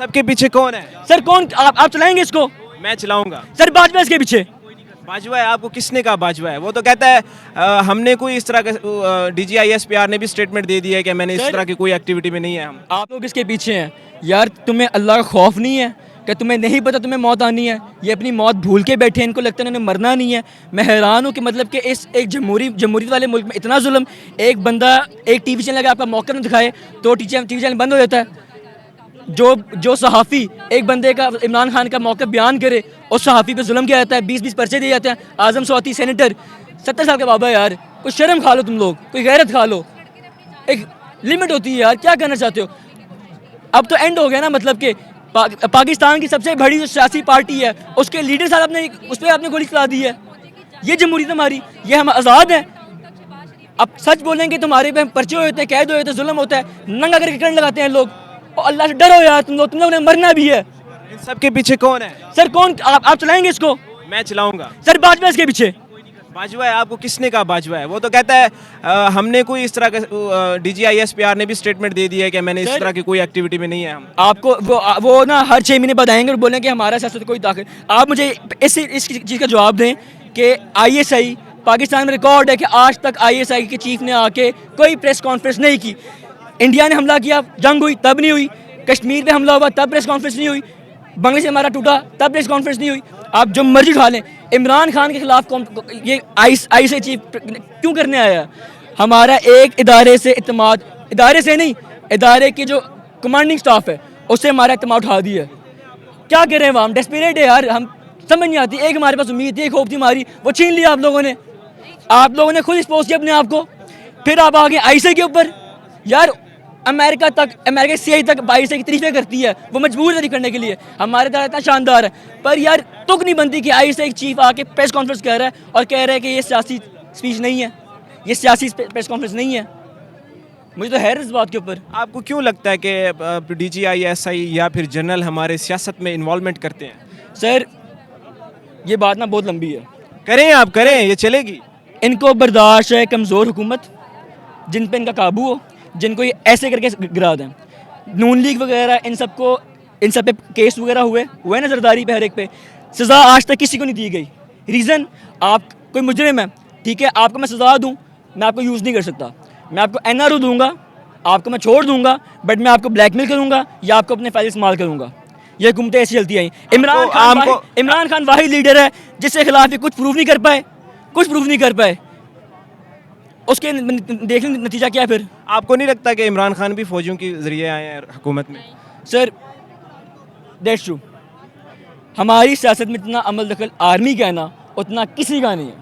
सबके पीछे कौन है? सर कौन आप चलाएंगे इसको? मैं चलाऊंगा। सर भाजपा इसके पीछे। बाजवा है? आपको किसने कहा बाजवा है? वो तो कहता है हमने कोई इस तरह का DGISPR ने भी स्टेटमेंट दे दिया है कि मैंने इस सर- तरह की कोई एक्टिविटी में नहीं है हम। आप लोग इसके पीछे हैं यार। तुम्हें अल्लाह का खौफ नहीं है कि तुम्हें नहीं पता तुम्हें मौत आनी है? ये अपनी मौत भूल के बैठे हैं, इनको लगता है इन्हें मरना नहीं है। मैं हैरान हूँ कि मतलब कि इस एक जमहूरियत वाले मुल्क में इतना जुल्म। एक बंदा एक टीवी चैनल का आपका मौका न दिखाए तो टीवी चैनल बंद हो जाता है। जो सहाफ़ी एक बंदे का इमरान खान का मौक़िफ़ बयान करे उस सहाफ़ी पे जुल्म किया जाता है, 20-20 पर्चे दिए जाते हैं। आज़म सौती सेनेटर 70 साल का बाबा है यार, कोई शर्म खा लो तुम लोग, कोई गैरत खा लो। एक लिमिट होती है यार, क्या करना चाहते हो? अब तो एंड हो गया ना, मतलब कि पाकिस्तान की सबसे बड़ी जो सियासी पार्टी है उसके लीडर साहब ने उस पर आपने गोली चला दी है। ये जमहूरियत हमारी, ये हम आज़ाद हैं। अब सच बोलेंगे तुम्हारे पे पर्चे होते हैं, कैद होते हैं, जुल्म होता है, नंगा करके करंट लगाते हैं लोग। और अल्लाह से डरो यार, तुम लोग ने मरना भी है। इन सबके पीछे कौन है? सर कौन आप चलाएंगे इसको? मैं चलाऊंगा। सर भाजपा इसके पीछे। बाजवा है? आपको किसने कहा बाजवा है? वो तो कहता है हमने कोई इस तरह का DGISPR ने भी स्टेटमेंट दे दिया है कि मैंने इस सर- तरह की कोई एक्टिविटी में नहीं है हम। आपको वो ना हर 6 महीने बाद आएंगे और बोलेंगे कि हमारा सियासत कोई ताकत। आप मुझे इस चीज़ का जवाब दें कि ISI पाकिस्तान में रिकॉर्ड है कि आज तक ISI के चीफ ने आके कोई प्रेस कॉन्फ्रेंस नहीं की। इंडिया ने हमला किया, जंग हुई तब नहीं हुई। कश्मीर पे हमला हुआ तब प्रेस कॉन्फ्रेंस नहीं हुई। बांग्लादेश हमारा टूटा तब प्रेस कॉन्फ्रेंस नहीं हुई। आप जो मर्जी उठा लें, इमरान खान के खिलाफ ये ISI चीफ क्यों करने आया? हमारा एक इदारे से इत्तेमाद, इदारे से नहीं, इदारे की जो कमांडिंग स्टाफ है उससे हमारा इत्तेमाद उठा दिया। क्या करें? हम डेस्परेट है यार, हम समझ नहीं आती। एक हमारे पास उम्मीद थी, एक होप थी हमारी, वो छीन लिया आप लोगों ने। आप लोगों ने खुद एक्सपोज किया अपने आप को, फिर आप आगे ISI के ऊपर। यार अमेरिका CIA तक ISI की तारीफें करती है, वो मजबूर है करने के लिए। हमारे द्वारा इतना शानदार है, पर यार तुक नहीं बनती कि ISI चीफ आके प्रेस कॉन्फ्रेंस कर रहा है और कह रहा है कि ये सियासी स्पीच नहीं है, ये सियासी प्रेस कॉन्फ्रेंस नहीं है। मुझे तो हैरत इस बात के ऊपर। आपको क्यों लगता है कि DGISI या फिर जनरल हमारे सियासत में इन्वॉल्वमेंट करते हैं? सर ये बात ना बहुत लंबी है। करें, आप करें, ये चलेगी। इनको बर्दाश्त है कमज़ोर हुकूमत, जिन पे इनका काबू हो, जिनको ये ऐसे करके गिरा दें। नून लीग वगैरह इन सब पे केस वगैरह हुए ना जरदारी पे, हर एक पे सज़ा आज तक किसी को नहीं दी गई। रीज़न, आप कोई मुजरिम है, ठीक है, आपको मैं सज़ा दूँ, मैं आपको यूज़ नहीं कर सकता। मैं आपको NRO दूंगा, आपको मैं छोड़ दूंगा, बट मैं आपको ब्लैकमेल करूँगा या आपको अपने फाइल इस्तेमाल करूँगा। ये हुकूमतें ऐसी चलती हैं। इमरान खान वाहिद लीडर है जिसके खिलाफ ये कुछ प्रूव नहीं कर पाए। उसके देखने नतीजा क्या है फिर? आपको नहीं लगता कि इमरान खान भी फौजियों के जरिए आए हैं हुकूमत में? Sir that's true. हमारी सियासत में इतना अमल दखल आर्मी का है ना, उतना किसी का नहीं है।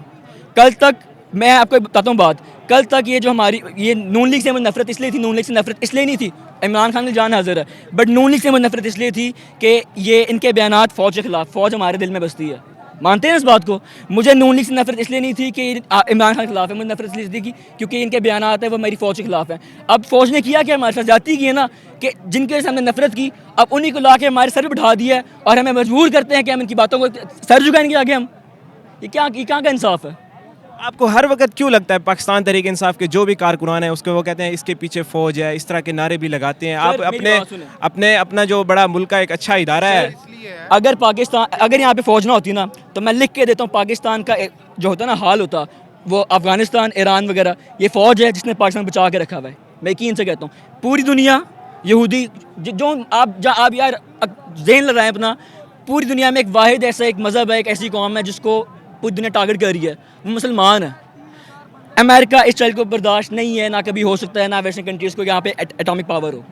कल तक मैं आपको बताता हूँ बात, कल तक ये जो हमारी ये नून लीग से मुझे नफरत इसलिए थी, नून लीग से नफरत इसलिए नहीं थी, इमरान खान की जान हाजिर है, बट नून लीग से मुझे नफरत इसलिए थी कि ये इनके बयानात फ़ौज के खिलाफ, फ़ौज हमारे दिल में बसती है, मानते हैं इस बात को। मुझे नून लीग से नफरत इसलिए नहीं थी कि इमरान खान के खिलाफ है, मुझे नफरत इसलिए थी कि क्योंकि इनके बयानात है वो मेरी फ़ौज के खिलाफ है। अब फ़ौज ने किया क्या? हमारे साथ जाती की है ना, कि जिनके सामने नफरत की, अब उन्हीं को ला के हमारे सर पर बिठा दिया है और हमें मजबूर करते हैं कि हम इनकी बातों को सर झुकाएंगे आगे हम। ये क्या का इंसाफ है? आपको हर वक्त क्यों लगता है पाकिस्तान तहरीक इंसाफ के जो भी कारकुनान है उसको वो कहते हैं इसके पीछे फौज है, इस तरह के नारे भी लगाते हैं? आप अपना जो बड़ा मुल्क का एक अच्छा इदारा है, अगर यहाँ पे फौज ना होती ना तो मैं लिख के देता हूँ, पाकिस्तान का जो होता ना हाल होता वो अफगानिस्तान, ईरान वगैरह। ये फौज है जिसने पाकिस्तान बचा के रखा हुआ है। मैं यकीन से कहता हूँ पूरी दुनिया यहूदी जो आप यार ज़हन लग रहे हैं अपना, पूरी दुनिया में एक वाहिद ऐसा एक मज़हब है, एक ऐसी कौम है जिसको पूरी दुनिया टारगेट कर रही है, वो मुसलमान है। अमेरिका इस चल को बर्दाश्त नहीं है, ना कभी हो सकता है, ना वेस्टर्न कंट्रीज़ को यहाँ पे एटॉमिक पावर हो।